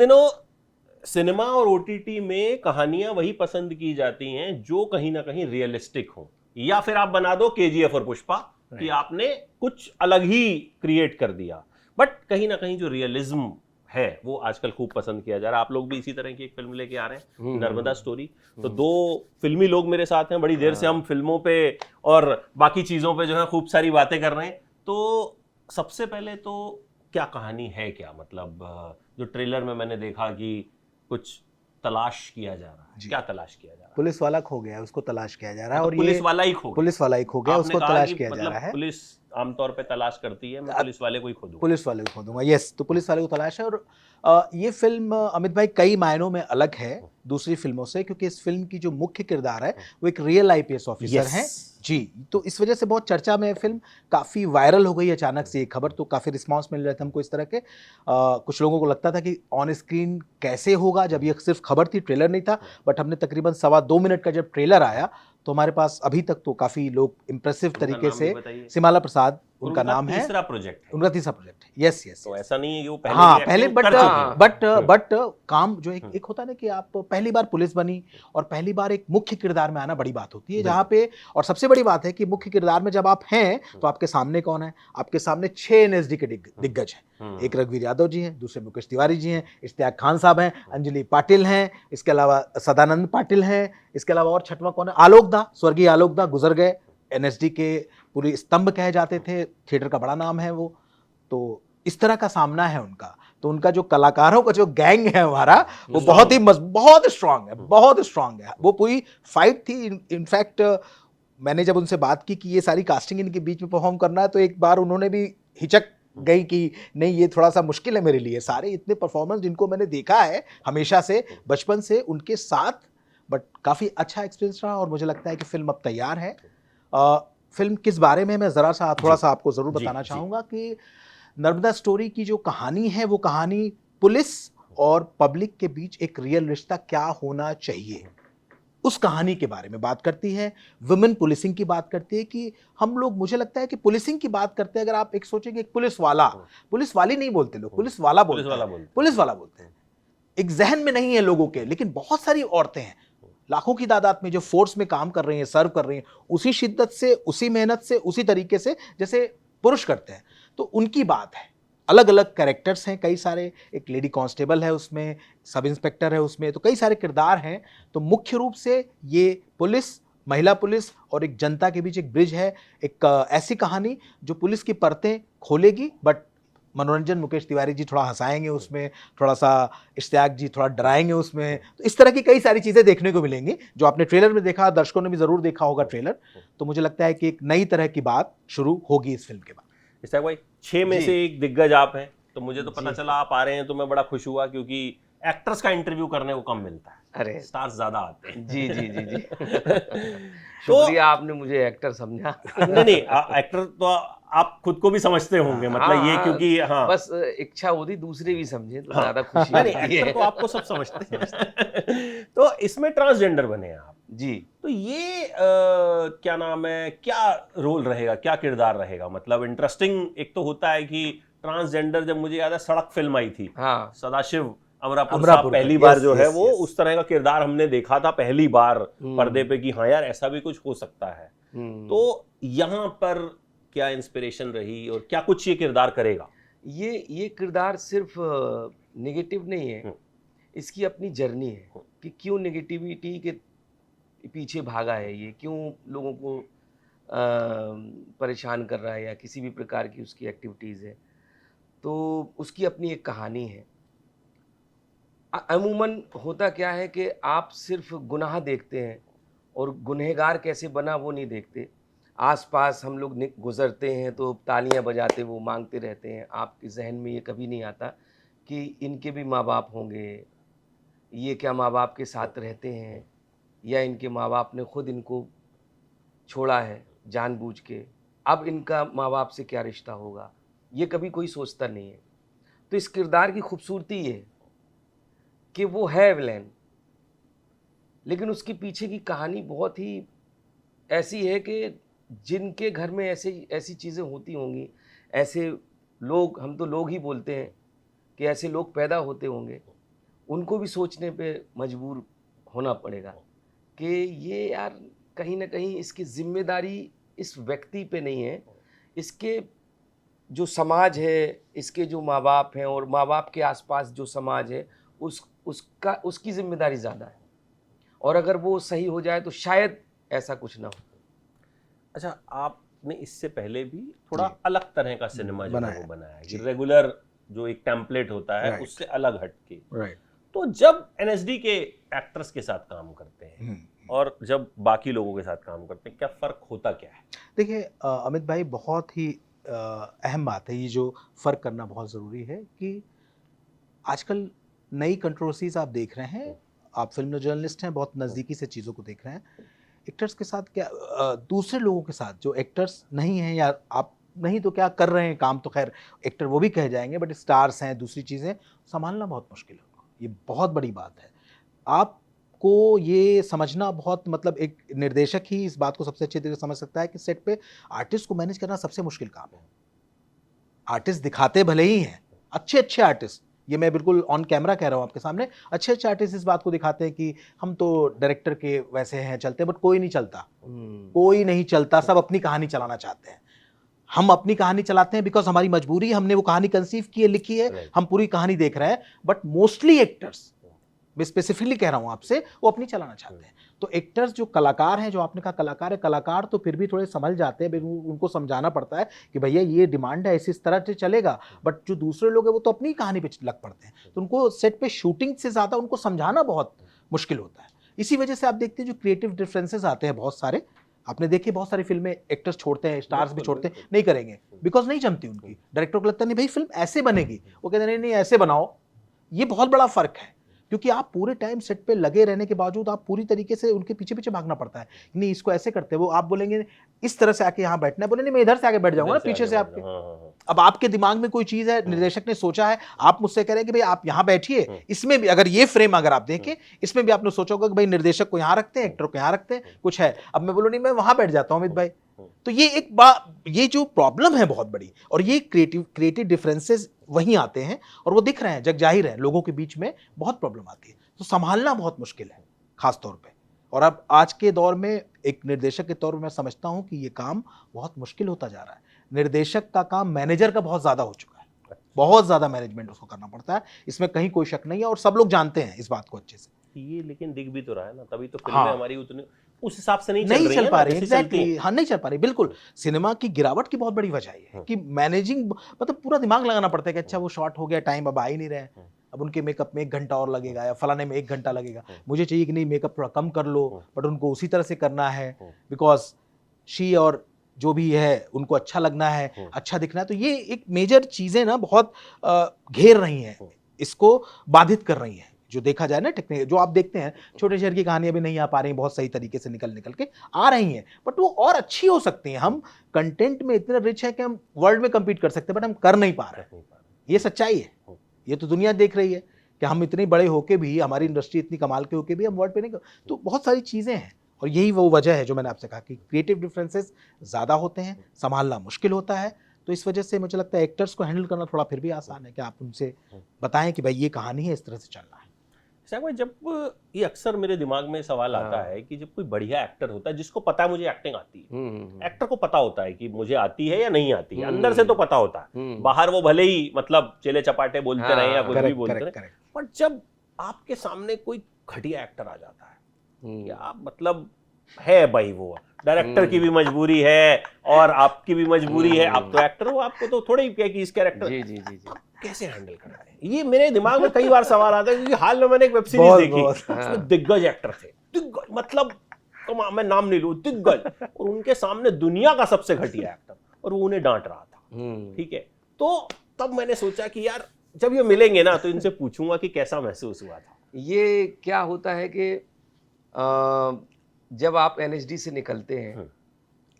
दिनों सिनेमा और ओटीटी में कहानियां वही पसंद की जाती हैं जो कहीं ना कहीं रियलिस्टिक हो, या फिर आप बना दो केजीएफ और पुष्पा कि आपने कुछ अलग ही क्रिएट कर दिया, बट कहीं ना कहीं जो रियलिज्म है वो आजकल खूब पसंद किया जा रहा है। आप लोग भी इसी तरह की एक फिल्म लेके आ रहे हैं, नर्मदा स्टोरी। तो दो फिल्मी लोग मेरे साथ हैं, बड़ी देर से हम फिल्मों पे और बाकी चीजों पे जो है खूब सारी बातें कर रहे हैं। तो सबसे पहले तो क्या कहानी है, क्या मतलब जो ट्रेलर में मैंने देखा कि कुछ तलाश किया जा रहा है, क्या तलाश किया जा रहा है? पुलिस वाला खो गया है, उसको तलाश किया जा रहा है। तो और पुलिस ये वाला ही खो गया, पुलिस वाला ही खो गया, उसको तलाश किया जा रहा है। पुलिस आमतौर पे तलाश करती है, मैं पुलिस वाले को ही खोदूंगा। पुलिस वाले को खोदूंगा, यस। तो पुलिस वाले को तलाश है। और ये फिल्म अमित भाई कई मायनों में अलग है दूसरी फिल्मों से, क्योंकि इस फिल्म की जो मुख्य किरदार है वो एक रियल आईपीएस ऑफिसर हैं जी। तो इस वजह से बहुत चर्चा में फिल्म, काफ़ी वायरल हो गई अचानक से ये खबर। तो काफ़ी रिस्पांस मिल रहे थे हमको इस तरह के। कुछ लोगों को लगता था कि ऑन स्क्रीन कैसे होगा, जब ये सिर्फ खबर थी, ट्रेलर नहीं था। बट हमने तकरीबन 2.25 मिनट का जब ट्रेलर आया तो हमारे पास अभी तक तो काफ़ी लोग इम्प्रेसिव तरीके से, सिमाला प्रसाद उनका नाम है, तीसरा प्रोजेक्ट है, उनका तीसरा प्रोजेक्ट है। Yes yes. तो ऐसा नहीं है कि वो पहले हाँ पहले, बट बट काम जो एक होता है ना कि आप पहली बार पुलिस बनी और पहली बार एक मुख्य किरदार में आना बड़ी बात होती है, जहाँ पे, और सबसे बड़ी बात है कि मुख्य किरदार में जब आप हैं तो आपके सामने कौन है? आपके सामने 6 एनएसडी के दिग्गज हैं। एक रघुवीर यादव जी हैं, दूसरे मुकेश तिवारी जी हैं, इश्तियाक खान साहब हैं, अंजलि पाटिल हैं, इसके अलावा सदानंद पाटिल हैं, इसके अलावा और छठवां कौन है? आलोक दा, स्वर्गीय आलोक दा गुजर गए, एनएसडी के पूरी स्तंभ कहे जाते थे, थिएटर का बड़ा नाम है वो। तो इस तरह का सामना है उनका। तो उनका जो कलाकारों का जो गैंग है हमारा, वो बहुत ही बहुत स्ट्रांग है, बहुत स्ट्रांग है। वो पूरी फाइट थी। इनफैक्ट मैंने जब उनसे बात की कि ये सारी कास्टिंग इनके बीच में परफॉर्म करना है, तो एक बार उन्होंने भी हिचक गई कि नहीं, ये थोड़ा सा मुश्किल है मेरे लिए। सारे इतने परफॉर्मेंस जिनको मैंने देखा है हमेशा से, बचपन से उनके साथ, बट काफ़ी अच्छा एक्सपीरियंस रहा। और मुझे लगता है कि फिल्म अब तैयार है। फिल्म किस बारे में, मैं ज़रा सा थोड़ा सा आपको ज़रूर बताना चाहूँगा कि नर्मदा स्टोरी की जो कहानी है, वो कहानी पुलिस और पब्लिक के बीच एक रियल रिश्ता क्या होना चाहिए, उस कहानी के बारे में बात करती है। वुमेन पुलिसिंग की बात करती है कि हम लोग, मुझे लगता है कि पुलिसिंग की बात करते हैं, अगर आप एक सोचेंगे, एक पुलिस वाला, पुलिस वाली नहीं बोलते लोग, पुलिस वाला बोलते हैं। एक जहन में नहीं है लोगों के, लेकिन बहुत सारी औरतें हैं लाखों की तादाद में जो फोर्स में काम कर रही हैं, सर्व कर रही हैं, उसी शिद्दत से, उसी मेहनत से, उसी तरीके से जैसे पुरुष करते हैं। तो उनकी बात है। अलग अलग कैरेक्टर्स हैं कई सारे, एक लेडी कांस्टेबल है उसमें, सब इंस्पेक्टर है उसमें, तो कई सारे किरदार हैं। तो मुख्य रूप से ये पुलिस, महिला पुलिस और एक जनता के बीच एक ब्रिज है। एक ऐसी कहानी जो पुलिस की परतें खोलेगी, बट मनोरंजन मुकेश तिवारी जी थोड़ा हंसाएंगे उसमें, थोड़ा सा इश्तियाक जी थोड़ा डराएंगे उसमें। तो इस तरह की कई सारी चीज़ें देखने को मिलेंगी जो आपने ट्रेलर में देखा, दर्शकों ने भी ज़रूर देखा होगा ट्रेलर। तो मुझे लगता है कि एक नई तरह की बात शुरू होगी इस फिल्म के बाद। इश्तियाक भाई, 6 में से एक दिग्गज आप हैं, तो मुझे तो पता चला आप आ रहे हैं, तो मैं बड़ा खुश हुआ, क्योंकि एक्टर्स का इंटरव्यू करने को कम मिलता है, अरे स्टार्स ज्यादा आते हैं। जी जी जी जी शुक्रिया, आपने मुझे एक्टर समझा। नहीं, एक्टर तो आप खुद को भी समझते होंगे, मतलब ये, क्योंकि बस इच्छा होती दूसरे भी समझे तो ज्यादा खुशी होती है। एक्टर तो आपको सब समझते हैं। तो इसमें ट्रांसजेंडर बने हैं आप जी। तो ये क्या नाम है, क्या रोल रहेगा, क्या किरदार रहेगा? मतलब इंटरेस्टिंग एक तो होता है कि ट्रांसजेंडर, जब मुझे याद है सड़क फिल्म आई थी, सदाशिव अमरापुर साहब, पहली बार जो है वो उस तरह का किरदार हमने देखा था पहली बार पर्दे पे कि हाँ यार ऐसा भी कुछ हो सकता है। तो यहाँ पर क्या इंस्पिरेशन रही और क्या कुछ ये किरदार करेगा? ये किरदार सिर्फ नेगेटिव नहीं है, इसकी अपनी जर्नी है कि क्यों नेगेटिविटी के पीछे भागा है, ये क्यों लोगों को परेशान कर रहा है या किसी भी प्रकार की उसकी एक्टिविटीज़ है। तो उसकी अपनी एक कहानी है। अमूमन होता क्या है कि आप सिर्फ गुनाह देखते हैं और गुनहगार कैसे बना वो नहीं देखते। आसपास हम लोग गुज़रते हैं तो तालियां बजाते वो मांगते रहते हैं, आपके जहन में ये कभी नहीं आता कि इनके भी माँ बाप होंगे, ये क्या माँ बाप के साथ रहते हैं या इनके माँ बाप ने खुद इनको छोड़ा है जानबूझ के, अब इनका माँ बाप से क्या रिश्ता होगा, ये कभी कोई सोचता नहीं है। तो इस किरदार की खूबसूरती ये है कि वो है विलेन, लेकिन उसके पीछे की कहानी बहुत ही ऐसी है कि जिनके घर में ऐसी चीज़ें होती होंगी, ऐसे लोग, हम तो लोग ही बोलते हैं कि ऐसे लोग पैदा होते होंगे उनको भी सोचने पे मजबूर होना पड़ेगा कि ये यार कहीं ना कहीं इसकी जिम्मेदारी इस व्यक्ति पे नहीं है, इसके जो समाज है, इसके जो माँ बाप हैं और माँ बाप के आसपास जो समाज है उसकी जिम्मेदारी ज़्यादा है। और अगर वो सही हो जाए तो शायद ऐसा कुछ ना हो। अच्छा, आपने इससे पहले भी थोड़ा अलग तरह का सिनेमा जो है वो बनाया है, जी। रेगुलर जो एक टेम्पलेट होता है Right. उससे अलग हटके। राइट। तो जब एनएसडी के एक्टर्स के साथ काम करते हैं और जब बाकी लोगों के साथ काम करते हैं, क्या फर्क होता क्या है? देखिए अमित भाई, बहुत ही अहम बात है ये जो फ़र्क करना बहुत ज़रूरी है कि आजकल नई कंट्रोवर्सीज आप देख रहे हैं, आप फिल्म जर्नलिस्ट हैं, बहुत नज़दीकी से चीज़ों को देख रहे हैं। एक्टर्स के साथ क्या दूसरे लोगों के साथ जो एक्टर्स नहीं हैं, या आप नहीं तो क्या कर रहे हैं काम, तो खैर एक्टर वो भी कह जाएंगे, बट स्टार्स हैं, दूसरी चीज़ें संभालना बहुत मुश्किल है। ये बहुत बड़ी बात है। आपको ये समझना बहुत, मतलब एक निर्देशक ही इस बात को सबसे अच्छे तरीके से समझ सकता है कि सेट पे आर्टिस्ट को मैनेज करना सबसे मुश्किल काम है। आर्टिस्ट दिखाते भले ही हैं, अच्छे अच्छे आर्टिस्ट, ये मैं बिल्कुल ऑन कैमरा कह रहा हूँ आपके सामने, अच्छे अच्छे आर्टिस्ट इस बात को दिखाते हैं कि हम तो डायरेक्टर के वैसे हैं, चलते हैं, बट कोई नहीं चलता, कोई नहीं चलता, सब अपनी कहानी चलाना चाहते हैं। हम अपनी कहानी चलाते हैं बिकॉज हमारी मजबूरी है, हमने वो कहानी कंसीव की है, लिखी है, हम पूरी कहानी देख रहे हैं, बट मोस्टली एक्टर्स, मैं स्पेसिफिकली कह रहा हूं आपसे, वो अपनी चलाना चाहते हैं। तो एक्टर्स जो कलाकार हैं, जो आपने कहा कलाकार है, कलाकार तो फिर भी थोड़े संभल जाते हैं, उनको समझाना पड़ता है कि भैया ये डिमांड है, इस तरह से चलेगा, बट जो दूसरे लोग हैं वो तो अपनी कहानी पे लग पड़ते हैं, तो उनको सेट पे शूटिंग से ज़्यादा उनको समझाना बहुत मुश्किल होता है। इसी वजह से आप देखते हैं जो क्रिएटिव डिफरेंसेस आते हैं बहुत सारे, आपने देखे बहुत सारी फिल्में एक्टर्स छोड़ते हैं, स्टार्स भी छोड़ते हैं, नहीं करेंगे बिकॉज नहीं जमती उनकी, डायरेक्टर को लगता नहीं भाई फिल्म ऐसे बनेगी, वो कहते नहीं नहीं ऐसे बनाओ। ये बहुत बड़ा फर्क है, क्योंकि आप पूरे टाइम सेट पे लगे रहने के बावजूद आप पूरी तरीके से उनके पीछे पीछे भागना पड़ता है। नहीं इसको ऐसे करते हैं, वो आप बोलेंगे इस तरह से आके यहाँ बैठना है, बोले नहीं मैं इधर से आके बैठ जाऊंगा ना, पीछे से आपके। अब आपके दिमाग में कोई चीज है, निर्देशक ने सोचा है, आप मुझसे कह रहे हैं कि भाई आप यहाँ बैठिए, इसमें भी अगर ये फ्रेम अगर आप देखें, इसमें भी आपने सोचा होगा कि भाई निर्देशक को यहाँ रखते हैं, एक्टर को यहाँ रखते हैं, कुछ है। अब मैं बोलूँ नहीं मैं वहां बैठ जाता हूँ अमित भाई, तो ये एक ये जो प्रॉब्लम है बहुत बड़ी, और ये क्रिएटिव डिफरेंसेस वहीं आते हैं और वो दिख रहे हैं, जग जाहिर है, लोगों के बीच में बहुत प्रॉब्लम आती है, तो संभालना बहुत मुश्किल है खास तौर पे। और अब आज के दौर में एक निर्देशक के तौर पर मैं समझता हूं कि ये काम बहुत मुश्किल होता जा रहा है। निर्देशक का काम मैनेजर का बहुत ज्यादा हो चुका है, बहुत ज्यादा मैनेजमेंट उसको करना पड़ता है, इसमें कहीं कोई शक नहीं है, और सब लोग जानते हैं इस बात को अच्छे से। ये लेकिन दिख भी तो रहा है ना, तभी तो फिल्में हमारी उतनी उस हिसाब से नहीं चल पा रही, एग्जैक्टली, हाँ नहीं चल पा रही, बिल्कुल। सिनेमा की गिरावट की बहुत बड़ी वजह ये है कि मैनेजिंग, मतलब पूरा दिमाग लगाना पड़ता है कि अच्छा वो शॉट हो गया, टाइम अब आ ही नहीं रहे, अब उनके मेकअप में 1 घंटा और लगेगा, या फलाने में 1 घंटा लगेगा, मुझे चाहिए कि नहीं मेकअप थोड़ा कम कर लो, बट उनको उसी तरह से करना है बिकॉज शी और जो भी है उनको अच्छा लगना है, अच्छा दिखना है। तो ये एक मेजर चीजें ना बहुत घेर रही हैं, इसको बाधित कर रही हैं। जो देखा जाए ना टेक्निक, जो आप देखते हैं छोटे शहर की कहानियां भी नहीं आ पा रही, बहुत सही तरीके से निकल के आ रही हैं, बट वो और अच्छी हो सकती हैं। हम कंटेंट में इतने रिच है कि हम वर्ल्ड में compete कर सकते हैं, बट हम कर नहीं पा रहे हैं। ये सच्चाई है, ये तो दुनिया देख रही है कि हम इतने बड़े होके भी, हमारी इंडस्ट्री इतनी कमाल के होके भी हम वर्ल्ड पे नहीं तो बहुत सारी चीजें हैं, और यही वो वजह है जो मैंने आपसे कहा कि क्रिएटिव डिफरेंसेस ज्यादा होते हैं, संभालना मुश्किल होता है। तो इस वजह से मुझे लगता है एक्टर्स को हैंडल करना थोड़ा फिर भी आसान है कि आप उनसे बताएं कि भाई ये कहानी है, इस तरह से चलना है। भाई जब ये अक्सर मेरे दिमाग में सवाल आता है कि जब कोई बढ़िया एक्टर होता है जिसको पता है मुझे एक्टिंग आती है, एक्टर को पता होता है कि मुझे आती है या नहीं आती है, अंदर से तो पता होता है, बाहर वो भले ही मतलब चेले चपाटे बोलते रहे या कुछ भी बोलते रहे, पर जब आपके सामने कोई घटिया एक्टर आ जाता है, या मतलब है भाई वो डायरेक्टर की भी मजबूरी है और आपकी भी मजबूरी है, आप तो एक्टर हो, आपको तो थोड़े ही कि इस कैरेक्टर कैसे हैंडल करना है, ये मेरे दिमाग में कई बार सवाल आता है। क्योंकि हाल में मैंने एक वेब सीरीज देखी, उसमें दिग्गज एक्टर थे, दिग्गज मतलब तो मैं नाम नहीं लूं, दिग्गज, और उनके सामने दुनिया का सबसे घटिया एक्टर, और वो उन्हें डांट रहा था, ठीक है। तो तब मैंने सोचा कि यार जब ये मिलेंगे ना तो इनसे पूछूंगा कि कैसा महसूस हुआ था। ये क्या होता है कि जब आप एनएसडी से निकलते हैं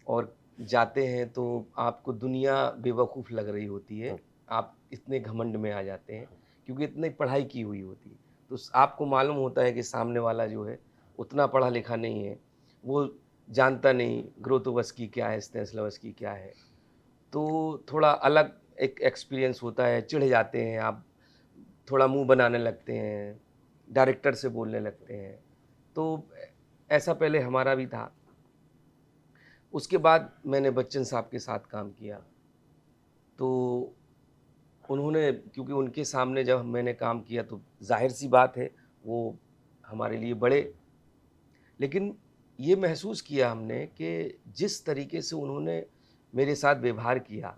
और जाते हैं तो आपको दुनिया बेवकूफ़ लग रही होती है, आप इतने घमंड में आ जाते हैं क्योंकि इतनी पढ़ाई की हुई होती है, तो आपको मालूम होता है कि सामने वाला जो है उतना पढ़ा लिखा नहीं है, वो जानता नहीं ग्रोथोवस्की क्या है, स्टेनिस्लावस्की क्या है, तो थोड़ा अलग एक एक्सपीरियंस होता है, चिढ़ जाते हैं आप, थोड़ा मुंह बनाने लगते हैं, डायरेक्टर से बोलने लगते हैं। तो ऐसा पहले हमारा भी था। उसके बाद मैंने बच्चन साहब के साथ काम किया, तो उन्होंने, क्योंकि उनके सामने जब मैंने काम किया तो जाहिर सी बात है वो हमारे लिए बड़े, लेकिन ये महसूस किया हमने कि जिस तरीके से उन्होंने मेरे साथ व्यवहार किया,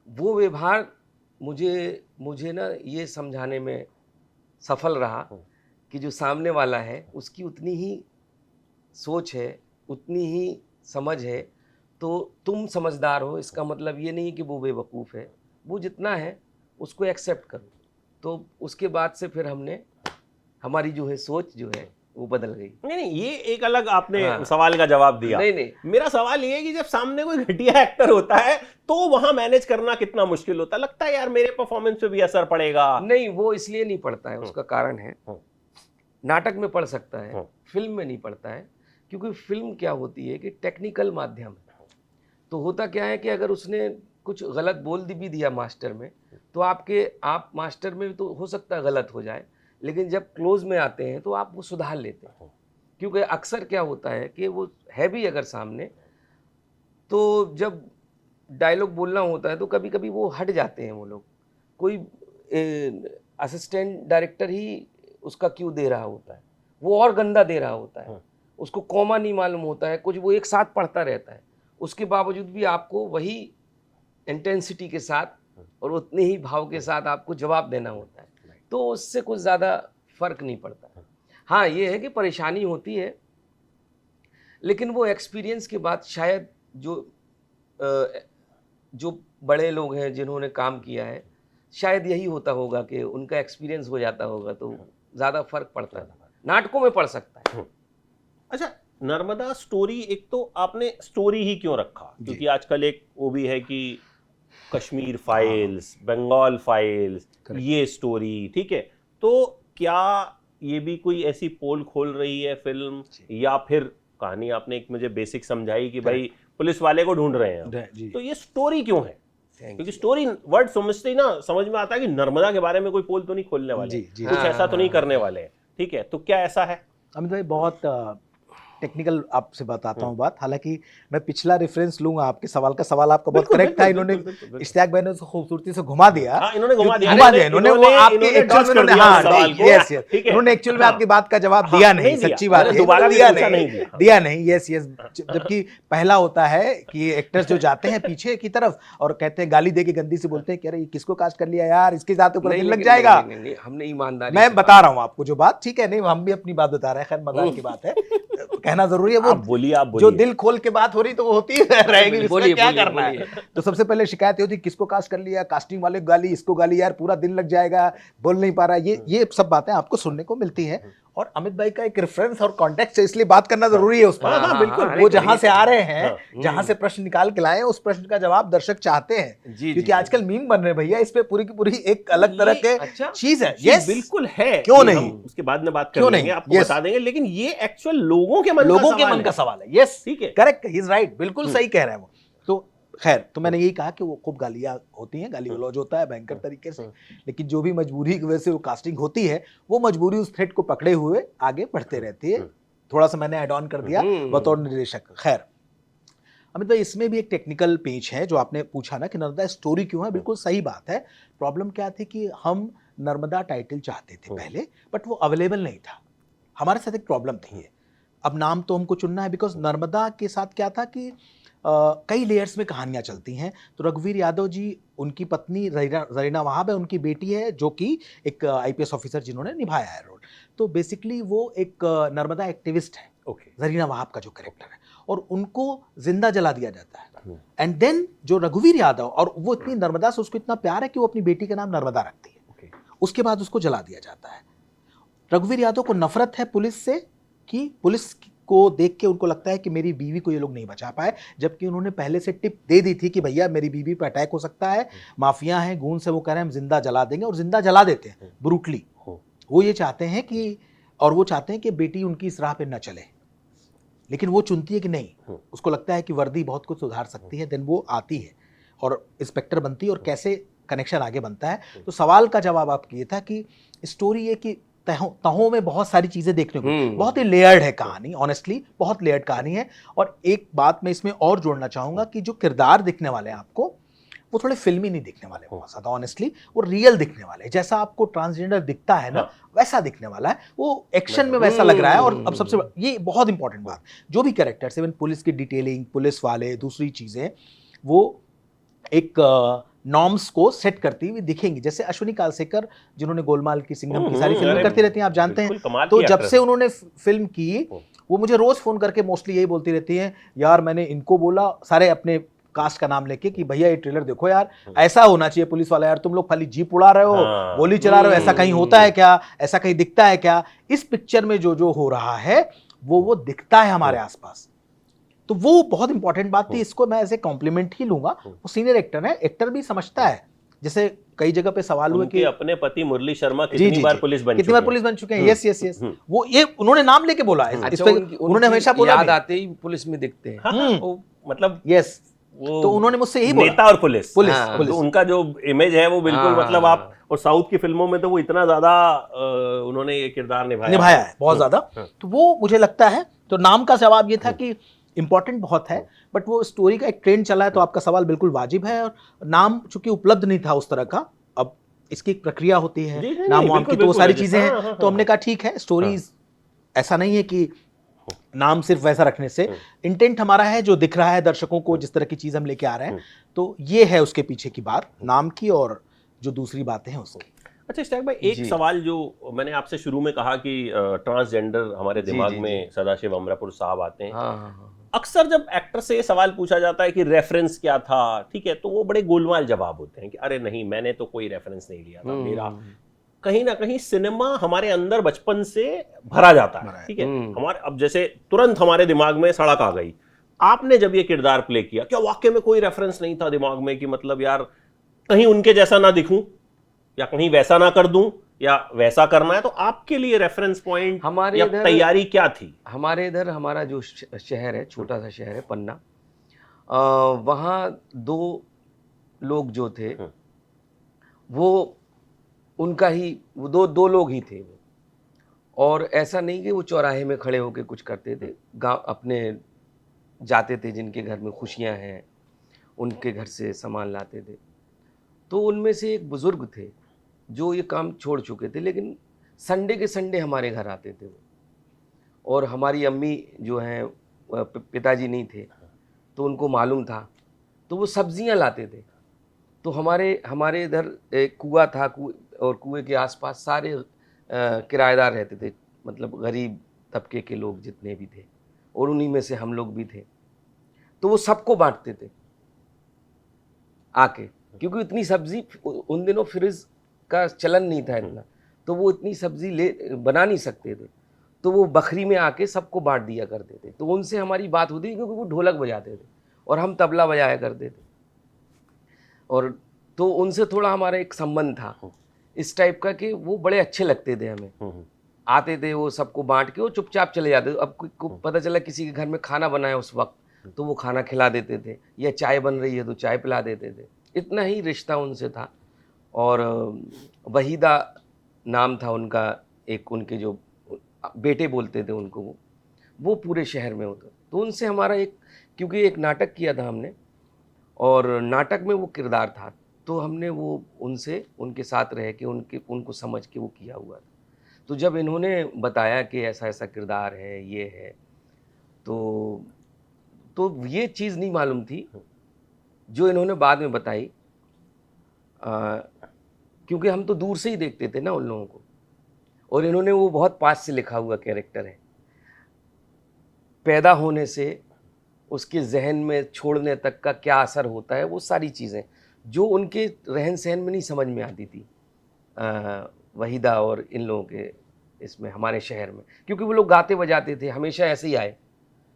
वो व्यवहार मुझे ना ये समझाने में सफल रहा कि जो सामने वाला है उसकी उतनी ही सोच है, उतनी ही समझ है, तो तुम समझदार हो इसका मतलब ये नहीं कि वो बेवकूफ़ है, वो जितना है उसको एक्सेप्ट करो। तो उसके बाद से फिर हमारी जो है सोच जो है वो बदल गई। नहीं, ये एक अलग आपने हाँ। सवाल का जवाब दिया। नहीं, मेरा सवाल ये है कि जब सामने कोई घटिया एक्टर होता है तो वहां मैनेज करना कितना मुश्किल होता है? लगता है यार मेरे परफॉर्मेंस पे भी असर पड़ेगा। नहीं, वो इसलिए नहीं पड़ता है, उसका कारण है, नाटक में पड़ सकता है, फिल्म में नहीं पड़ता है, क्योंकि फिल्म क्या होती है कि टेक्निकल माध्यम है। तो होता क्या है कि अगर उसने कुछ गलत बोल भी दिया मास्टर में, तो आप मास्टर में तो हो सकता है गलत हो जाए, लेकिन जब क्लोज में आते हैं तो आप वो सुधार लेते हैं। क्योंकि अक्सर क्या होता है कि वो है भी अगर सामने, तो जब डायलॉग बोलना होता है तो कभी कभी वो हट जाते हैं वो लोग, कोई असिस्टेंट डायरेक्टर ही उसका क्यों दे रहा होता है, वो और गंदा दे रहा होता है, उसको कॉमा नहीं मालूम होता है, कुछ वो एक साथ पढ़ता रहता है, उसके बावजूद भी आपको वही इंटेंसिटी के साथ और उतने ही भाव के साथ आपको जवाब देना होता है, तो उससे कुछ ज़्यादा फर्क नहीं पड़ता। हाँ, ये है कि परेशानी होती है, लेकिन वो एक्सपीरियंस के बाद शायद जो बड़े लोग हैं जिन्होंने काम किया है, शायद यही होता होगा कि उनका एक्सपीरियंस हो जाता होगा तो ज़्यादा फर्क पड़ता है। नाटकों में पड़ सकता है। अच्छा, नर्मदा स्टोरी, एक तो आपने स्टोरी ही क्यों रखा? क्योंकि आजकल एक वो भी है कि कश्मीर फाइल्स, बंगाल फाइल्स, ये स्टोरी, ठीक है, तो क्या ये भी कोई ऐसी पोल खोल रही है फिल्म, या फिर कहानी आपने एक मुझे बेसिक समझाई कि भाई पुलिस वाले को ढूंढ रहे हैं, तो ये स्टोरी क्यों है? क्योंकि स्टोरी वर्ड समझते ही ना समझ में आता है कि नर्मदा के बारे में कोई पोल तो नहीं खोलने वाले, कुछ ऐसा तो नहीं करने वाले हैं, ठीक है, तो क्या ऐसा है? अमित भाई, बहुत टेक्निकल आपसे बताता हूँ बात। हालांकि मैं पिछला रेफरेंस लूंगा आपके सवाल का, सवाल आपका बहुत करेक्ट था। इन्होंने इश्तियाक भाई ने उसको खूबसूरती से घुमा दिया। हाँ, इन्होंने घुमा दिया। इन्होंने वो आपके एक्चुअल में, हाँ, यस यस, इन्होंने एक्चुअल में आपकी बात का जवाब दिया नहीं, सच्ची बात है, दोबारा दिया नहीं, यस यस। जबकि पहला होता है कि एक्टर्स जो जाते हैं पीछे की तरफ और कहते हैं, गाली दे के गंदी से बोलते हैं कि अरे किसको कास्ट कर लिया यार, इसके साथ ऊपर दिन लग जाएगा। हमने ईमानदारी, मैं बता रहा हूँ आपको जो बात, ठीक है, नहीं हम भी अपनी बात बता रहे हैं, खैर मजाक की बात है, कहना जरूरी है। वो बोलिए, आप बोलिए। जो दिल खोल के बात हो रही तो वो होती रहेगी, इसमें क्या करना है। तो सबसे पहले शिकायत होती किसको कास्ट कर लिया, कास्टिंग वाले गाली, इसको गाली, यार पूरा दिन लग जाएगा, बोल नहीं पा रहा, ये सब बातें आपको सुनने को मिलती हैं। और अमित भाई का एक रेफरेंस और कॉन्टेक्स्ट है, इसलिए बात करना जरूरी है उस पर। हाँ, बिल्कुल। वो जहां से आ रहे हैं, जहां से प्रश्न निकाल के लाए, उस प्रश्न का जवाब दर्शक चाहते हैं, क्योंकि आजकल मीम बन रहे हैं भैया, इस पे पूरी की पूरी एक अलग तरह के चीज है। यस, बिल्कुल है, क्यों नहीं, उसके बाद में बात कर लेंगे, आपको बता देंगे, लेकिन ये एक्चुअल लोगों के मन का सवाल है। यस, ठीक है, करेक्ट, ही इज राइट, बिल्कुल सही कह रहे हैं वो। तो खैर, तो मैंने यही कहा कि वो खूब गालियां होती हैं, गाली गलौज होता है भयंकर तरीके से, लेकिन जो भी मजबूरी की वजह से वो कास्टिंग होती है, वो मजबूरी उस थ्रेड को पकड़े हुए आगे बढ़ते रहती है। थोड़ा सा मैंने ऐड ऑन कर दिया बतौर निर्देशक। खैर अमित भाई, इसमें भी एक टेक्निकल पेच है जो आपने पूछा ना कि नर्मदा स्टोरी क्यों है, बिल्कुल सही बात है। प्रॉब्लम क्या थी कि हम नर्मदा टाइटल चाहते थे पहले, बट वो अवेलेबल नहीं था, हमारे साथ एक प्रॉब्लम थी। अब नाम तो हमको चुनना है, बिकॉज नर्मदा के साथ क्या था कि कई लेयर्स में कहानियां चलती हैं। तो रघुवीर यादव जी, उनकी पत्नी जरीना वहाब है, उनकी बेटी है जो कि एक IPS ऑफिसर जिन्होंने निभाया है रोल। तो बेसिकली वो एक नर्मदा एक्टिविस्ट है, जरीना वहाब का जो कैरेक्टर है, और उनको जिंदा जला दिया जाता है। एंड देन जो रघुवीर यादव, और वो इतनी नर्मदा से उसको इतना प्यार है कि वो अपनी बेटी का नाम नर्मदा रखती है, उसके बाद उसको जला दिया जाता है। रघुवीर यादव को नफरत है पुलिस से, कि पुलिस को देख के उनको लगता है कि मेरी बीवी को ये लोग नहीं बचा पाए, जबकि उन्होंने पहले से टिप दे दी थी कि भैया मेरी बीवी पे अटैक हो सकता है, माफिया हैं, गूंज से वो कह रहे हैं हम जिंदा जला देंगे, और जिंदा जला देते हैं ब्रूटली। वो ये चाहते हैं कि, और वो चाहते हैं कि बेटी उनकी इस राह पे न चले, लेकिन वो चुनती है कि नहीं, उसको लगता है कि वर्दी बहुत कुछ सुधार सकती है। देन वो आती है और इंस्पेक्टर बनती है, और कैसे कनेक्शन आगे बनता है। तो सवाल का जवाब आपकी ये था कि स्टोरी ये कि तहों में बहुत सारी चीजें देखने को, बहुत ही लेयर्ड है कहानी, ऑनेस्टली बहुत लेयर्ड कहानी है। और एक बात मैं इसमें और जोड़ना चाहूंगा कि जो किरदार दिखने वाले हैं आपको, वो थोड़े फिल्मी नहीं दिखने वाले बहुत ज्यादा, ऑनेस्टली वो रियल दिखने वाले हैं। जैसा आपको ट्रांसजेंडर दिखता है ना, वैसा दिखने वाला है, वो एक्शन में वैसा लग रहा है। और अब सबसे ये बहुत इंपॉर्टेंट बात, जो भी कैरेक्टर्स, इवन पुलिस की डिटेलिंग, पुलिस वाले, दूसरी चीजें, वो एक नॉर्म्स को सेट करती हुई दिखेंगी। जैसे अश्विनी कालसेकर, जिन्होंने गोलमाल की, सिंघम की सारी फिल्में करती रहती हैं, आप जानते हैं। तो जब से उन्होंने फिल्म की, वो मुझे रोज फोन करके मोस्टली यही बोलती रहती हैं, यार मैंने इनको बोला, सारे अपने कास्ट का नाम लेके, कि भैया ये ट्रेलर देखो यार, ऐसा होना चाहिए पुलिस वाला, यार तुम लोग खाली जीप उड़ा रहे हो, गोली चला रहे हो, ऐसा कहीं होता है क्या, ऐसा कहीं दिखता है क्या? इस पिक्चर में जो जो हो रहा है वो दिखता है हमारे आसपास। तो वो बहुत इंपॉर्टेंट बात थी, इसको मैं एज ए कॉम्प्लीमेंट ही लूंगा। वो सीनियर एक्टर है, एक्टर भी समझता है। जैसे कई जगह पे सवाल हुए कि अपने पति मुरली शर्मा कितनी बार पुलिस बन चुके हैं। यस यस यस, वो ये उन्होंने नाम लेके बोला है। अच्छा, उन्होंने हमेशा बोला, याद आते ही पुलिस में दिखते हैं। मतलब यस, तो उन्होंने मुझसे यही बोला, नेता और पुलिस, पुलिस। तो उनका जो इमेज है वो बिल्कुल, मतलब आप, और साउथ की फिल्मों में तो वो इतना ज्यादा उन्होंने ये किरदार निभाया है बहुत ज्यादा। तो वो मुझे लगता है, तो नाम का जवाब ये था कि इंपॉर्टेंट बहुत है, बट वो स्टोरी का एक ट्रेंड चला है, तो आपका सवाल बिल्कुल वाजिब है। और नाम चूंकि उपलब्ध नहीं था उस तरह का, अब इसकी एक प्रक्रिया होती है नाम वाम की, तो वो सारी चीजें हैं। तो हमने कहा ठीक है, स्टोरीज ऐसा नहीं है कि नाम सिर्फ वैसा रखने से, इंटेंट हमारा है जो दिख रहा है दर्शकों को, जिस तरह की चीज हम लेके आ रहे हैं, तो ये है उसके पीछे की बात, नाम की और जो दूसरी बातें हैं उसकी। अच्छा इश्तियाक भाई, एक सवाल जो मैंने आपसे शुरू में कहा कि ट्रांसजेंडर हमारे दिमाग में सदाशिव अमरापुर साहब आते हैं। अक्सर जब एक्टर से ये सवाल पूछा जाता है कि रेफरेंस क्या था, ठीक है, तो वो बड़े गोलमाल जवाब होते हैं कि अरे नहीं, मैंने तो कोई रेफरेंस नहीं लिया था, मेरा कहीं ना कहीं सिनेमा हमारे अंदर बचपन से भरा जाता है, ठीक है। हमारे अब जैसे तुरंत हमारे दिमाग में सड़क आ गई, आपने जब ये किरदार प्ले किया, क्या वाकई में कोई रेफरेंस नहीं था दिमाग में कि मतलब यार कहीं उनके जैसा ना दिखूं, या कहीं वैसा ना कर दूं, या वैसा करना है? तो आपके लिए रेफरेंस पॉइंट हमारे या तैयारी क्या थी? हमारे इधर, हमारा जो शहर है, छोटा सा शहर है पन्ना, वहाँ दो लोग जो थे, वो उनका ही, वो दो लोग ही थे वो। और ऐसा नहीं कि वो चौराहे में खड़े होकर कुछ करते थे, गांव अपने जाते थे, जिनके घर में खुशियां हैं उनके घर से सामान लाते थे। तो उनमें से एक बुजुर्ग थे जो ये काम छोड़ चुके थे, लेकिन संडे के संडे हमारे घर आते थे वो। और हमारी अम्मी जो हैं, पिताजी नहीं थे, तो उनको मालूम था, तो वो सब्जियां लाते थे। तो हमारे इधर एक कुआं था, और कुएं के आसपास सारे किराएदार रहते थे, मतलब गरीब तबके के लोग जितने भी थे, और उन्हीं में से हम लोग भी थे। तो वो सबको बांटते थे आके, क्योंकि इतनी सब्जी उन दिनों फ्रिज का चलन नहीं था इतना, तो वो इतनी सब्जी बना नहीं सकते थे, तो वो बखरी में आके सबको बांट दिया करते थे। तो उनसे हमारी बात होती थी, क्योंकि वो ढोलक बजाते थे और हम तबला बजाया करते थे, और तो उनसे थोड़ा हमारा एक संबंध था इस टाइप का, कि वो बड़े अच्छे लगते थे हमें। आते थे वो सबको बांट के, वो चुपचाप चले जाते थे। अब को पता चला किसी के घर में खाना बना है उस वक्त, तो वो खाना खिला देते थे, या चाय बन रही है तो चाय पिला देते थे। इतना ही रिश्ता उनसे था। और वहीदा नाम था उनका, एक उनके जो बेटे बोलते थे उनको, वो पूरे शहर में होता। तो उनसे हमारा क्योंकि एक नाटक किया था हमने, और नाटक में वो किरदार था, तो हमने वो उनके साथ रह के उनको समझ के वो किया हुआ था। तो जब इन्होंने बताया कि ऐसा ऐसा किरदार है, ये है, तो ये चीज़ नहीं मालूम थी जो इन्होंने बाद में बताई, क्योंकि हम तो दूर से ही देखते थे ना उन लोगों को, और इन्होंने वो बहुत पास से लिखा हुआ कैरेक्टर है। पैदा होने से उसके जहन में छोड़ने तक का क्या असर होता है, वो सारी चीज़ें जो उनके रहन सहन में नहीं समझ में आती थी वहीदा और इन लोगों के इसमें, हमारे शहर में। क्योंकि वो लोग गाते बजाते थे, हमेशा ऐसे ही आए,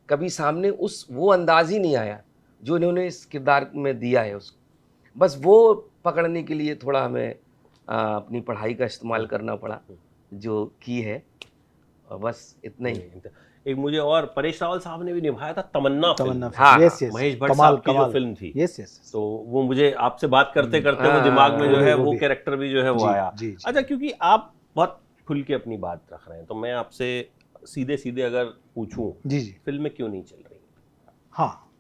कभी सामने वो अंदाज ही नहीं आया जो इन्होंने इस किरदार में दिया है उसको। बस वो पकड़ने के लिए थोड़ा हमें अपनी पढ़ाई का इस्तेमाल करना पड़ा, जो की है, और बस इतना ही। एक मुझे और परेश रावल साहब ने भी निभाया था तमन्ना फिल्म। हाँ, महेश भट्ट साहब की जो फिल्म थी, तो वो मुझे आपसे बात करते करते वो दिमाग में जो है वो कैरेक्टर भी जो है वो आया। अच्छा, क्योंकि आप बहुत खुल के अपनी बात रख रहे हैं, तो मैं आपसे सीधे सीधे अगर पूछूं, जी जी। फिल्में क्यों नहीं चल रही? हाँ,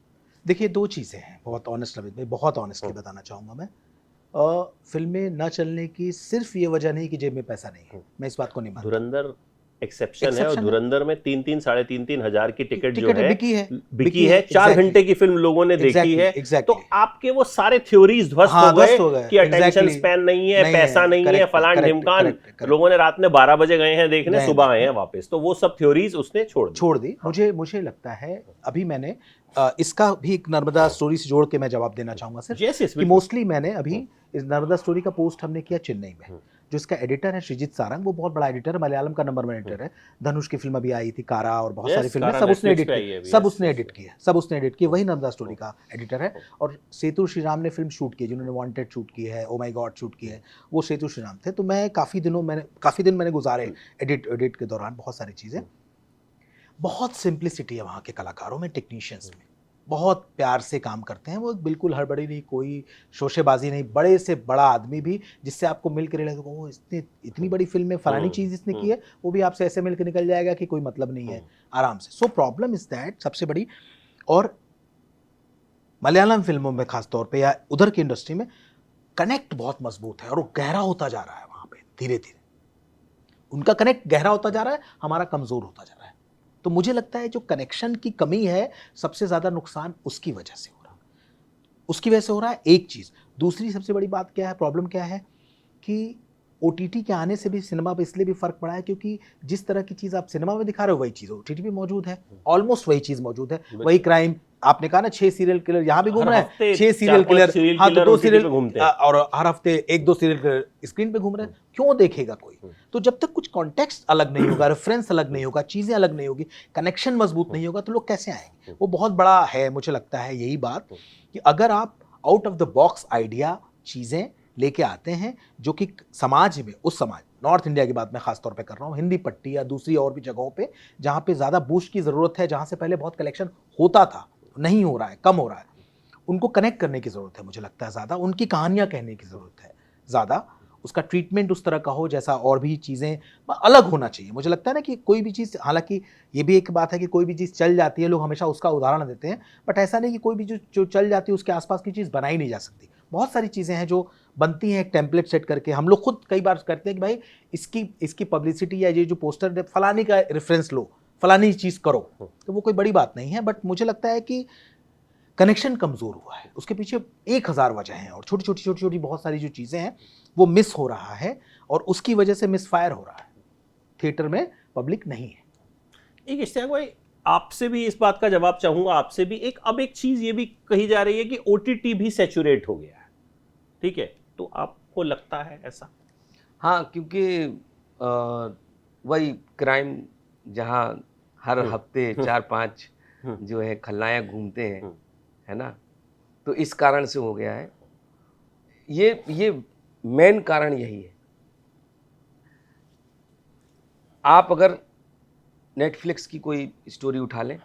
देखिए 2 चीज़ें हैं, बहुत ऑनेस्ट लवित भाई, बहुत ऑनेस्टली बताना चाहूँगा मैं। फ़िल्में ना चलने की सिर्फ़ ये वजह नहीं कि जेब में पैसा नहीं है, मैं इस बात को नहीं मानता। धुरंधर एक्सेप्शन है, और एक्सेप्शन है। धुरंधर में 3-3 साढ़े 3-3 हजार की टिकट जो टिकट है बिकी है, बिकी है, 4 एग्ज़ैक्टली, घंटे की फिल्म लोगों ने देखी एग्ज़ैक्टली, है। एग्ज़ैक्टली। तो आपके वो सारे थ्योरीज ध्वस्त हाँ, हो गए ध्वस्त हो गए, कि अटेंशन एग्ज़ैक्टली। स्पैन नहीं है, नहीं पैसा है, नहीं है, करेक्ट है, फलान करेक्ट है, ढिमकान, करेक्ट है, करेक्ट। लोगों ने रात में 12 बजे गए हैं देखने, गए सुबह आए देखने। हैं वापस, तो वो सब थ्योरीज उसने छोड़ दी। मुझे मुझे लगता है, अभी मैंने इसका भी एक नर्मदा स्टोरी से जोड़ के मैं जवाब देना चाहूँगा सिर्फ, Yes, yes, कि बिल्कुल। मोस्टली मैंने अभी इस नर्मदा स्टोरी का पोस्ट हमने किया चेन्नई में। जो इसका एडिटर है श्रीजीत सारंग, वो बहुत बड़ा एडिटर है, मलयालम का नंबर 1 एडिटर है। धनुष की फिल्म अभी आई थी कारा, और बहुत Yes, सारी फिल्में कारा सब उसने Netflix एडिट पे आई है की, अभी, सब yes, उसने yes, एडिट किया, सब उसने एडिट की, वही नर्मदा स्टोरी का एडिटर है। और सेतु श्रीराम ने फिल्म शूट की, जिन्होंने वांटेड शूट की है, ओ माय गॉड शूट की है, वो सेतु श्रीराम थे। तो मैं काफ़ी दिन मैंने गुजारे एडिट के दौरान, बहुत सारी चीज़ें। बहुत सिंप्लिसिटी है वहाँ के कलाकारों में, टेक्नीशियंस में, बहुत प्यार से काम करते हैं वो, बिल्कुल हड़बड़ी नहीं, कोई शोशेबाजी नहीं। बड़े से बड़ा आदमी भी जिससे आपको मिल के लगेगा वो इतनी बड़ी फिल्म में फलानी चीज़ इसने की है, वो भी आपसे ऐसे मिल के निकल जाएगा कि कोई मतलब नहीं है, आराम से। सो प्रॉब्लम इज दैट सबसे बड़ी, और मलयालम फिल्मों में खास तौर पे या उधर की इंडस्ट्री में कनेक्ट बहुत मजबूत है, और वो गहरा होता जा रहा है वहाँ पे धीरे धीरे। उनका कनेक्ट गहरा होता जा रहा है, हमारा कमज़ोर होता जा रहा है। तो मुझे लगता है जो कनेक्शन की कमी है, सबसे ज़्यादा नुकसान उसकी वजह से हो रहा है, उसकी वजह से हो रहा है, एक चीज़। दूसरी सबसे बड़ी बात क्या है, प्रॉब्लम क्या है कि ओटीटी के आने से भी सिनेमा पे इसलिए भी फ़र्क पड़ा है क्योंकि जिस तरह की चीज़ आप सिनेमा में दिखा रहे हो वही चीज़ ओटीटी भी मौजूद है, ऑलमोस्ट वही चीज़ मौजूद है, वही क्राइम। आपने कहा ना 6 सीरियल किलर यहाँ भी घूम रहे हैं, 6 सीरियल किलर, हाँ तो 2 सीरियल घूमते हैं, और हर हफ्ते 1-2 सीरियल किलर स्क्रीन पे घूम रहे हैं। क्यों देखेगा कोई? तो जब तक कुछ कॉन्टेक्स्ट अलग नहीं होगा, रेफरेंस अलग नहीं होगा, चीज़ें अलग नहीं होगी, कनेक्शन मजबूत नहीं होगा, तो लोग कैसे आएंगे? वो बहुत बड़ा है, मुझे लगता है यही बात, कि अगर आप out of the box idea चीज़ें लेके आते हैं जो कि समाज में, उस समाज, नॉर्थ इंडिया की बात मैं खास तौर पे कर रहा हूँ, हिंदी पट्टी या दूसरी और भी जगहों पे जहाँ पे ज़्यादा बूस्ट की ज़रूरत है, जहाँ से पहले बहुत कलेक्शन होता था, नहीं हो रहा है, कम हो रहा है, उनको कनेक्ट करने की ज़रूरत है, मुझे लगता है ज़्यादा, उनकी कहानियाँ कहने की ज़रूरत है ज़्यादा, उसका ट्रीटमेंट उस तरह का हो जैसा और भी चीज़ें अलग होना चाहिए। मुझे लगता है ना कि कोई भी चीज़, हालांकि ये भी एक बात है कि कोई भी चीज़ चल जाती है, लोग हमेशा उसका उदाहरण देते हैं, बट ऐसा नहीं कि कोई भी जो चल जाती है उसके आसपास की चीज़ बनाई नहीं जा सकती। बहुत सारी चीज़ें हैं जो बनती हैं एक टेम्पलेट सेट करके, हम लोग खुद कई बार करते हैं कि भाई इसकी पब्लिसिटी या ये जो पोस्टर फलानी का रेफरेंस लो, फलानी चीज़ करो, तो वो कोई बड़ी बात नहीं है। बट मुझे लगता है कि कनेक्शन कमज़ोर हुआ है, उसके पीछे 1000 वजह हैं, और छोटी छोटी बहुत सारी जो चीज़ें हैं वो मिस हो रहा है, और उसकी वजह से मिसफायर हो रहा है। थिएटर में पब्लिक नहीं है। एक इश्तियाक भाई, आपसे भी इस बात का जवाब चाहूंगा, आपसे भी अब एक चीज ये भी कही जा रही है कि ओटीटी भी सैचुरेट हो गया है, ठीक है, तो आपको लगता है ऐसा? हाँ, क्योंकि वही क्राइम जहाँ हर हफ्ते 4-5 जो है खलनायक घूमते हैं, है ना, तो इस कारण से हो गया है। ये मेन कारण यही है। आप अगर नेटफ्लिक्स की कोई स्टोरी उठा लें,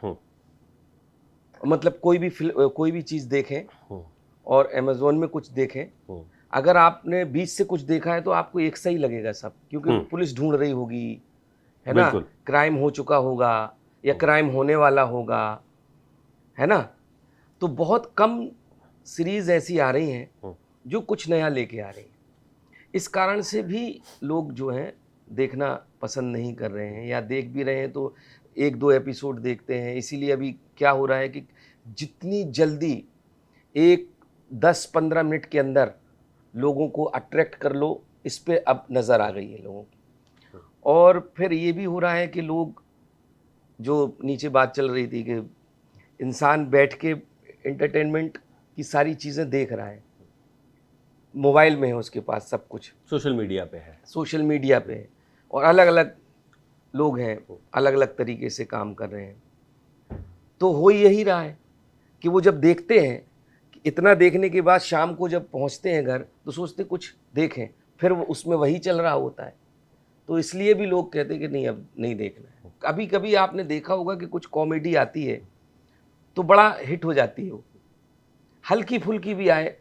मतलब कोई भी चीज़ देखें और अमेज़ोन में कुछ देखें, अगर आपने 20 से कुछ देखा है तो आपको एक सही लगेगा सब, क्योंकि पुलिस ढूंढ रही होगी, है ना, क्राइम हो चुका होगा या क्राइम होने वाला होगा, है ना। तो बहुत कम सीरीज़ ऐसी आ रही हैं जो कुछ नया लेके आ रही हैं। इस कारण से भी लोग जो हैं देखना पसंद नहीं कर रहे हैं, या देख भी रहे हैं तो 1-2 एपिसोड देखते हैं। इसीलिए अभी क्या हो रहा है कि जितनी जल्दी 10-15 मिनट के अंदर लोगों को अट्रैक्ट कर लो, इस पे अब नज़र आ गई है लोगों की। और फिर ये भी हो रहा है कि लोग, जो नीचे बात चल रही थी कि इंसान बैठ के एंटरटेनमेंट की सारी चीज़ें देख रहा है, मोबाइल में है उसके पास सब कुछ, सोशल मीडिया पे है, सोशल मीडिया पे है, और अलग अलग लोग हैं, अलग अलग तरीके से काम कर रहे हैं। तो हो यही रहा है कि वो जब देखते हैं, कि इतना देखने के बाद शाम को जब पहुंचते हैं घर तो सोचते कुछ देखें, फिर वो उसमें वही चल रहा होता है। तो इसलिए भी लोग कहते हैं कि नहीं, अब नहीं देखना है। कभी कभी आपने देखा होगा कि कुछ कॉमेडी आती है तो बड़ा हिट हो जाती है, वो हल्की फुल्की भी आए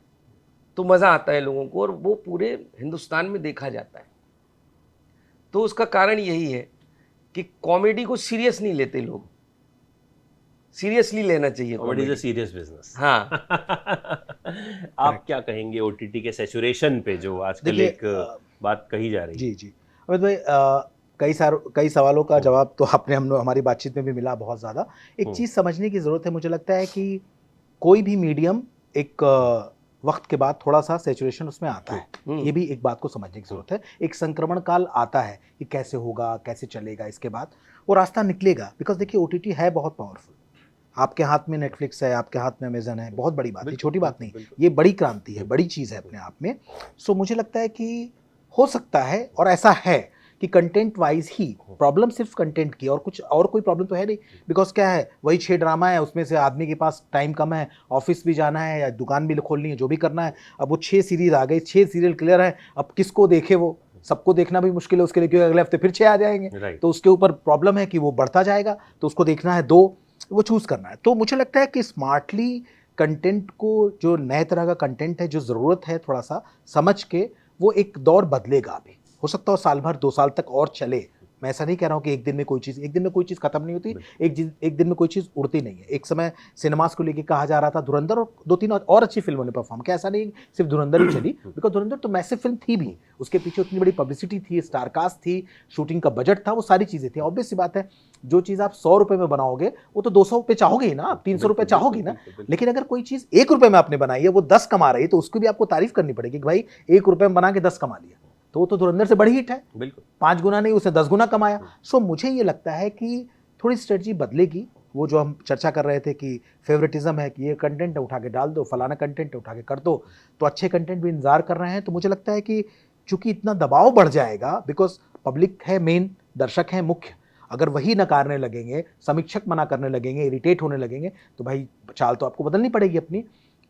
तो मज़ा आता है लोगों को, और वो पूरे हिंदुस्तान में देखा जाता है। तो उसका कारण यही है कि कॉमेडी को सीरियस नहीं लेते लोग, सीरियसली लेना चाहिए what is a comedy. Serious business. हाँ, आप क्या कहेंगे ओटीटी के सैचुरेशन पे जो आजकल देखिए, एक बात कही जा रही है? जी जी अमित भाई, कई सवालों का जवाब तो आपने हमारी बातचीत में भी मिला बहुत ज़्यादा। एक चीज़ समझने की ज़रूरत है, मुझे लगता है कि कोई भी मीडियम एक वक्त के बाद थोड़ा सा सेचुरेशन उसमें आता है। ये भी एक बात को समझने की ज़रूरत है। एक संक्रमण काल आता है कि कैसे होगा, कैसे चलेगा, इसके बाद वो रास्ता निकलेगा। बिकॉज देखिए ओटीटी है बहुत पावरफुल, आपके हाथ में नेटफ्लिक्स है, आपके हाथ में अमेजन है, बहुत बड़ी बात है, छोटी बात नहीं, ये बड़ी क्रांति है, बड़ी चीज़ है अपने आप में। सो मुझे लगता है कि हो सकता है, और ऐसा है कि कंटेंट वाइज ही प्रॉब्लम सिर्फ कंटेंट की, और कुछ और कोई प्रॉब्लम तो है नहीं। बिकॉज क्या है, वही 6 ड्रामा है, उसमें से आदमी के पास टाइम कम है, ऑफिस भी जाना है या दुकान भी खोलनी है, जो भी करना है। अब वो 6 सीरीज आ गई, 6 सीरियल क्लियर है, अब किसको देखे, वो सबको देखना भी मुश्किल है उसके लिए, क्योंकि अगले हफ्ते फिर 6 आ जाएंगे। तो उसके ऊपर प्रॉब्लम है कि वो बढ़ता जाएगा, तो उसको देखना है 2, वो चूज़ करना है। तो मुझे लगता है कि स्मार्टली कंटेंट को, जो नए तरह का कंटेंट है, जो ज़रूरत है, थोड़ा सा समझ के, वो एक दौर बदलेगा। अभी हो सकता है साल भर 2 साल तक और चले। मैं ऐसा नहीं कह रहा हूँ कि एक दिन में कोई चीज़ खत्म नहीं होती, एक दिन में कोई चीज़ उड़ती नहीं है। एक समय सिनेमास को लेके कहा जा रहा था धुरंधर और 2-3 और अच्छी फिल्मों ने परफॉर्म किया, ऐसा नहीं सिर्फ धुरंधर ही चली, बिकॉज धुरंधर तो मैसिव फिल्म थी भी, उसके पीछे उतनी बड़ी पब्लिसिटी थी, स्टारकास्ट थी, शूटिंग का बजट था, वो सारी चीज़ें थी। ऑब्वियस सी बात है, जो चीज़ आप 100 रुपये में बनाओगे वो तो 200 रुपये चाहोगे ही ना, आप 300 रुपये चाहोगे ना। लेकिन अगर कोई चीज़ 1 रुपये में आपने बनाई है, वो 10 कमा रही है, तो उसकी भी आपको तारीफ करनी पड़ेगी कि भाई 1 रुपये में बना के 10 कमा लिया, तो वो तो धुरंधर से बड़ी हिट है। बिल्कुल 5 गुना नहीं, उसने 10 गुना कमाया। सो मुझे ये लगता है कि थोड़ी स्ट्रेटजी बदलेगी। वो जो हम चर्चा कर रहे थे कि फेवरेटिज्म है, कि ये कंटेंट है उठा के डाल दो, फलाना कंटेंट है उठा के कर दो, तो अच्छे कंटेंट भी इंतजार कर रहे हैं। तो मुझे लगता है कि चूंकि इतना दबाव बढ़ जाएगा, बिकॉज पब्लिक है मेन, दर्शक है मुख्य, अगर वही नकारने लगेंगे, समीक्षक मना करने लगेंगे, इरिटेट होने लगेंगे, तो भाई चाल तो आपको बदलनी पड़ेगी अपनी।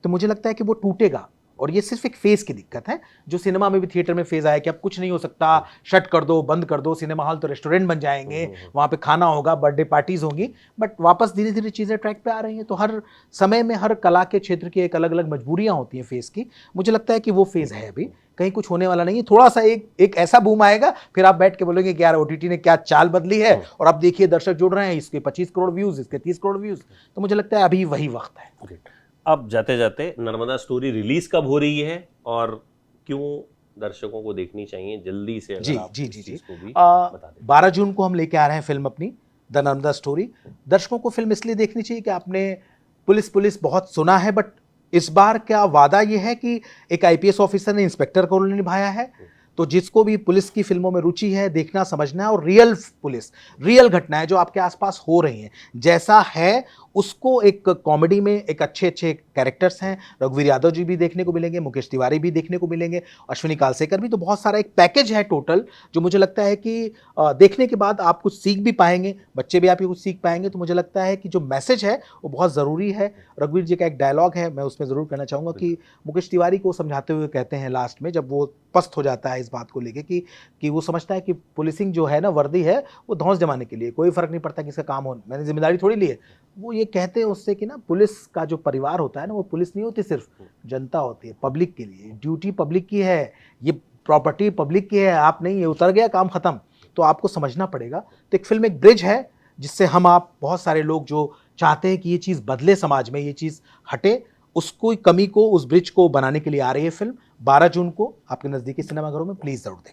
तो मुझे लगता है कि वो टूटेगा। और ये सिर्फ एक फेज की दिक्कत है, जो सिनेमा में भी, थिएटर में फेज आया कि अब कुछ नहीं हो सकता, शट कर दो, बंद कर दो, सिनेमा हॉल तो रेस्टोरेंट बन जाएंगे, वहाँ पे खाना होगा, बर्थडे पार्टीज होंगी। बट वापस धीरे धीरे चीज़ें ट्रैक पे आ रही हैं। तो हर समय में हर कला के क्षेत्र की एक अलग अलग मजबूरियाँ होती हैं फेज की। मुझे लगता है कि वो फेज है, अभी कहीं कुछ होने वाला नहीं है। थोड़ा सा एक ऐसा बूम आएगा, फिर आप बैठ के बोलेंगे कि यार ओटीटी ने क्या चाल बदली है, और अब देखिए दर्शक जुड़ रहे हैं, इसके 25 करोड़ व्यूज, इसके 30 करोड़ व्यूज। तो मुझे लगता है अभी वही वक्त है। अब जाते जाते नर्मदा स्टोरी रिलीज कब हो रही है और क्यों दर्शकों को देखनी चाहिए, जल्दी से अगर आप इस चीज़ को भी बता दें। 12 जून को हम लेके आ रहे हैं फिल्म अपनी, द नर्मदा स्टोरी। दर्शकों को फिल्म इसलिए देखनी चाहिए कि आपने पुलिस बहुत सुना है, बट इस बार क्या वादा ये है कि एक आईपीएस ऑफिसर ने इंस्पेक्टर का रोल निभाया है। तो जिसको भी पुलिस की फिल्मों में रुचि है, देखना समझना है, और रियल पुलिस, रियल घटनाएं जो आपके आसपास हो रही हैं, जैसा है उसको एक कॉमेडी में एक अच्छे कैरेक्टर्स हैं। रघुवीर यादव जी भी देखने को मिलेंगे, मुकेश तिवारी भी देखने को मिलेंगे, अश्विनी कालसेकर भी। तो बहुत सारा एक पैकेज है टोटल, जो मुझे लगता है कि देखने के बाद आप कुछ सीख भी पाएंगे, बच्चे भी आपके कुछ सीख पाएंगे। तो मुझे लगता है कि जो मैसेज है वो बहुत ज़रूरी है। रघुवीर जी का एक डायलॉग है, मैं उसमें ज़रूर कहना चाहूँगा कि मुकेश तिवारी को समझाते हुए कहते हैं लास्ट में, जब वो पस्त हो जाता है इस बात को लेके कि वो समझता है कि पुलिसिंग जो है ना, वर्दी है, वो धौंस जमाने के लिए, कोई फ़र्क नहीं पड़ता कि इसका काम हो, मैंने जिम्मेदारी थोड़ी ली है। वो ये कहते हैं उससे कि ना, पुलिस का जो परिवार होता है ना, वो पुलिस नहीं होती, सिर्फ जनता होती है, पब्लिक के लिए। ड्यूटी पब्लिक की है, ये प्रॉपर्टी पब्लिक की है, आप नहीं, ये उतर गया, काम खत्म। तो आपको समझना पड़ेगा। तो एक फिल्म एक ब्रिज है, जिससे हम आप बहुत सारे लोग जो चाहते हैं कि ये चीज़ बदले समाज में, ये चीज़ हटे, उसको कमी को, उस ब्रिज को बनाने के लिए आ रही है फिल्म। 12 जून को आपके नज़दीकी सिनेमाघरों में प्लीज़ ज़रूर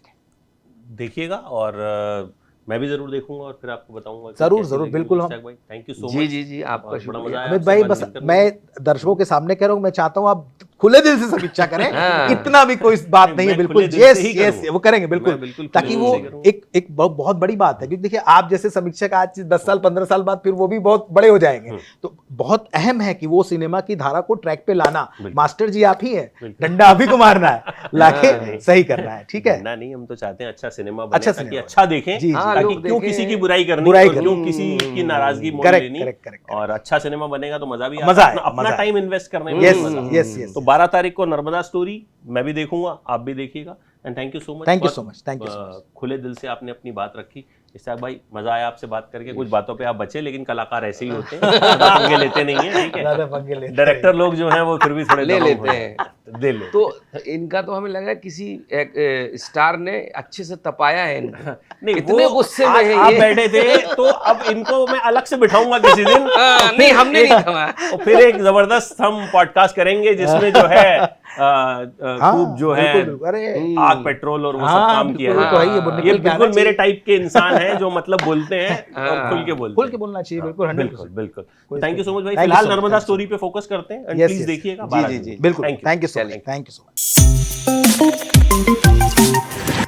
देखिएगा, और मैं भी जरूर देखूंगा और फिर आपको बताऊंगा। जरूर बिल्कुल। हम थैंक यू सो जी मच। जी जी, आपका बड़ा शुक्रिया मजा आया अमित आपसे भाई। बातचीत बस करने मैं में। दर्शकों के सामने कह रहा हूँ, मैं चाहता हूँ आप खुले दिल से समीक्षा करें। हाँ। इतना भी कोई बात नहीं है, मैं बिल्कुल खुले दिल यस से ही यस करूंगा। वो करेंगे, मैं बिल्कुल, बिल्कुल खुले ताकि दिल वो से करूंगा। एक बहुत बड़ी बात है। क्योंकि देखिए, आप जैसे समीक्षक आज 10 साल 15 साल बाद फिर वो भी बहुत बड़े हो जाएंगे। तो बहुत अहम है कि वो सिनेमा की धारा को ट्रैक पे लाना। मास्टर जी आप ही हैं, डंडा आप ही को मारना है, लाके सही करना है। ठीक है, डंडा नहीं, हम तो चाहते हैं अच्छा सिनेमा अच्छा बने, ताकि सिनेमा अच्छा देखें, जी, जी। हाँ, ताकि लोग क्यों देखें। किसी की बुराई करनी बुराई और क्यों करनी। किसी की नाराजगी मोल करेक्ट लेनी। करेक्ट। और अच्छा सिनेमा बनेगा तो मजा भी मजा आता है, आए, अपना मजा टाइम इन्वेस्ट करने में यस मजा आता है। यस। तो 12 तारीख को नर्मदा स्टोरी मैं भी देखूंगा, आप भी देखिएगा। And thank you so much. Thank you so much, thank you so much. खुले दिल से आपने अपनी बात रखी। इसहाक भाई मजा आया आपसे बात करके, कुछ बातों पे आप बचे, लेकिन कलाकार ऐसे ही होते हैं, ज्यादा पंगे लेते नहीं है, ठीक है। ज्यादा पंगे लेते डायरेक्टर लोग जो हैं वो फिर भी थोड़े ले दबाव लेते होते हैं। दे ले। तो इनका तो हमें लगा किसी एक स्टार ने अच्छे से तपाया है इनको। नहीं, इतने वो गुस्से में आज है आप ये। बैठे थे तो अब इनको मैं अलग से बिठाऊंगा किसी दिन। नहीं, हमने नहीं थमाया। और फिर एक जबरदस्त हम पॉडकास्ट करेंगे जिसमें जो है खूब जो है बिल्कुल, बिल्कुल, अरे आग पेट्रोल और वो सब हाँ, काम किया बिल्कुल, है। तो है, ये निकल ये के आना बिल्कुल मेरे चाहिए। टाइप के इंसान हैं जो मतलब बोलते हैं और खुल के बोलते खुल हैं। के बोलना चाहिए, बिल्कुल 100%। बिल्कुल बिल्कुल। थैंक यू सो मच भाई। Thank you फिलहाल so much, Narmada thank you so story पे फोकस करते हैं, Yes, प्लीज yes, देखिएगा। जी, जी, जी। बिल्कुल, Thank you. Thank you so चलिए। Much, thank you so much.